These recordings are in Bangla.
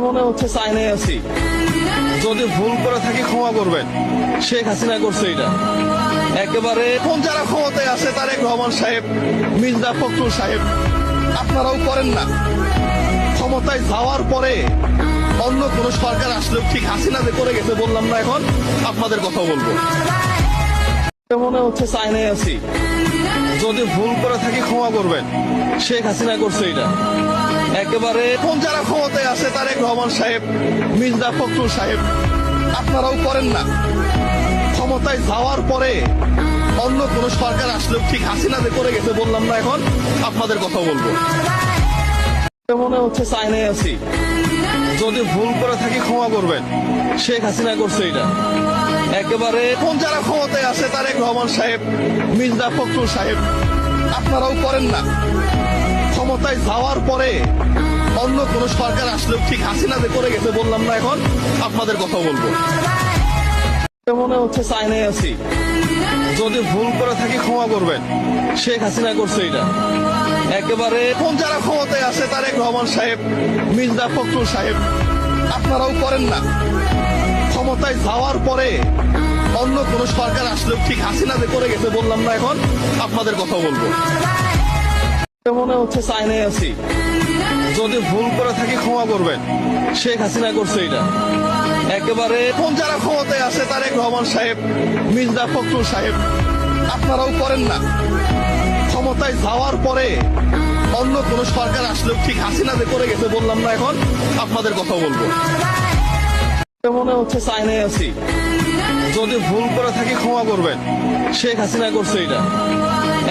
মনে হচ্ছে চাইনায় আছি। যদি ভুল করে থাকি ক্ষমা করবেন। শেখ হাসিনা করছে এটা একেবারে। এখন যারা ক্ষমতায় আছে তারেক রহমান সাহেব, মির্জা ফখরুল সাহেব, আপনারাও করেন না। ক্ষমতায় যাওয়ার পরে অন্য কোন সরকার আসলেও ঠিক হাসিনা যে করে গেছে বললাম না, এখন আপনাদের কথা বলবো। মনে হচ্ছে চাইনায় আছি। যদি ভুল করে থাকি ক্ষমা করবেন। শেখ হাসিনা করছে এটা একেবারে। এখন যারা ক্ষমতায় আছে তারেক রহমান সাহেব, মির্জা ফখরুল সাহেব, আপনারাও করেন না। ক্ষমতায় যাওয়ার পরে অন্য কোন সরকার আসলেও ঠিক হাসিনা যে করে গেছে বললাম না, এখন আপনাদের কথা বলবো। মনে হচ্ছে চাইনায় আছি। যদি ভুল করে থাকি ক্ষমা করবেন। শেখ হাসিনা করছে এটা একেবারে। এখন যারা ক্ষমতায় আছে তারেক রহমান সাহেব, মির্জা ফখরুল সাহেব, আপনারাও করেন না। ক্ষমতায় যাওয়ার পরে অন্য কোন সরকার আসলেও ঠিক হাসিনা যে করে গেছে বললাম না, এখন আপনাদের কথা বলবো। মনে হচ্ছে চাইনায় আছি। যদি ভুল করে থাকি ক্ষমা করবেন। শেখ হাসিনা করছে এটা একেবারে। এখন যারা ক্ষমতায় আছে তারেক রহমান সাহেব, মির্জা ফখরুল সাহেব, আপনারাও করেন না। ক্ষমতায় যাওয়ার পরে অন্য কোন সরকার আসলেও ঠিক হাসিনা যে করে গেছে বললাম না, এখন আপনাদের কথা বলবো। মনে হচ্ছে চাইনায় আছি। যদি ভুল করে থাকি ক্ষমা করবেন। শেখ হাসিনা করছে এটা একেবারে। এখন যারা ক্ষমতায় আছে তারেক রহমান সাহেব, মির্জা ফখরুল সাহেব, আপনারাও করেন না। ক্ষমতায় যাওয়ার পরে অন্য কোন সরকার আসলেও ঠিক হাসিনা যে করে গেছে বললাম না, এখন আপনাদের কথা বলবো। মনে হচ্ছে চাইনায় আছি। যদি ভুল করে থাকি ক্ষমা করবেন। শেখ হাসিনা করছে এটা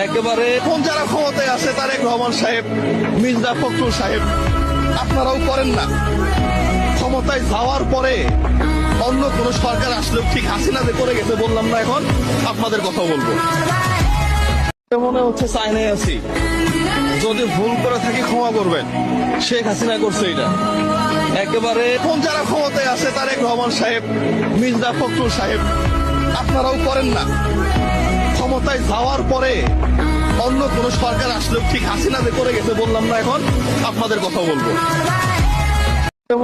একেবারে। এখন যারা ক্ষমতায় আছে তারেক রহমান সাহেব, মির্জা ফখরুল সাহেব, আপনারাও করেন না। ক্ষমতায় যাওয়ার পরে অন্য কোন সরকার আসলেও ঠিক হাসিনা যে করে গেছে বললাম না, এখন আপনাদের কথা বলবো। মনে হচ্ছে চাইনায় আছি। যদি ভুল করে থাকি ক্ষমা করবেন। শেখ হাসিনা করছে এটা একেবারে। এখন যারা ক্ষমতায় আছে তারেক রহমান সাহেব, মির্জা ফখরুল সাহেব, আপনারাও করেন না। ক্ষমতায় যাওয়ার পরে অন্য কোন সরকার আসলেও ঠিক হাসিনা যে করে গেছে বললাম না, এখন আপনাদের কথা বলবো।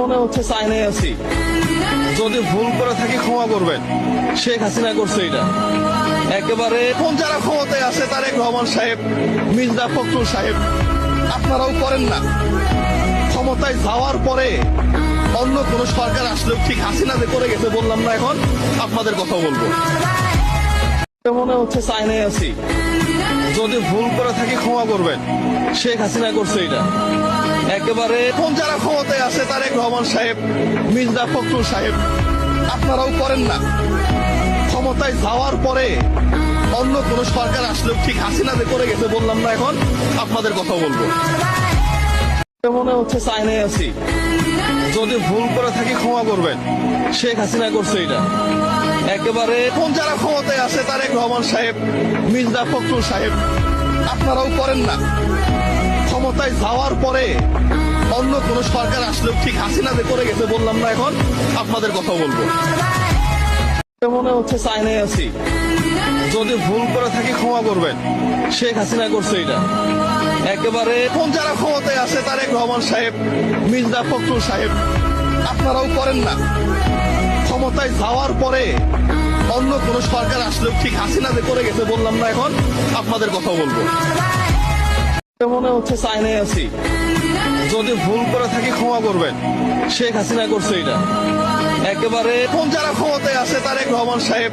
মনে হচ্ছে চাইনায় আছি। যদি ভুল করে থাকি ক্ষমা করবেন। শেখ হাসিনা করছে এটা একেবারে। এখন যারা ক্ষমতায় আছে তারেক রহমান সাহেব, মির্জা ফখরুল সাহেব, আপনারাও করেন না। ক্ষমতায় যাওয়ার পরে অন্য কোন সরকার আসলেও ঠিক হাসিনা যে করে গেছে বললাম না, এখন আপনাদের কথা বলবো। মনে হচ্ছে চাইনায় আছি। যদি ভুল করে থাকি ক্ষমা করবেন। শেখ হাসিনা করছে এটা একেবারে। এখন যারা ক্ষমতায় আছে তারেক রহমান সাহেব, মির্জা ফখরুল সাহেব, আপনারাও করেন না। ক্ষমতায় যাওয়ার পরে অন্য কোন সরকার আসলেও ঠিক হাসিনা যে করে গেছে বললাম না, এখন আপনাদের কথা বলবো। মনে হচ্ছে চাইনায় আছি। যদি ভুল করে থাকি ক্ষমা করবেন। শেখ হাসিনা করছে এটা একেবারে। এখন যারা ক্ষমতায় আছে তারেক রহমান সাহেব, মির্জা ফখরুল সাহেব, আপনারাও করেন না। ক্ষমতায় যাওয়ার পরে অন্য কোন সরকার আসলেও ঠিক হাসিনা যে করে গেছে বললাম না, এখন আপনাদের কথা বলবো। মনে হচ্ছে চাইনায় আছি। যদি ভুল করে থাকি ক্ষমা করবেন। শেখ হাসিনা করছে এটা একেবারে। এখন যারা ক্ষমতায় আছে তারেক রহমান সাহেব, মির্জা ফখরুল সাহেব, আপনারাও করেন না। ক্ষমতায় যাওয়ার পরে অন্য কোন সরকার আসলেও ঠিক হাসিনা যে করে গেছে বললাম না, এখন আপনাদের কথা বলবো। মনে হচ্ছে চাইনায় আছি। যদি ভুল করে থাকি ক্ষমা করবেন। শেখ হাসিনা করছে এটা একেবারে। এখন যারা ক্ষমতায় আছে তারেক রহমান সাহেব,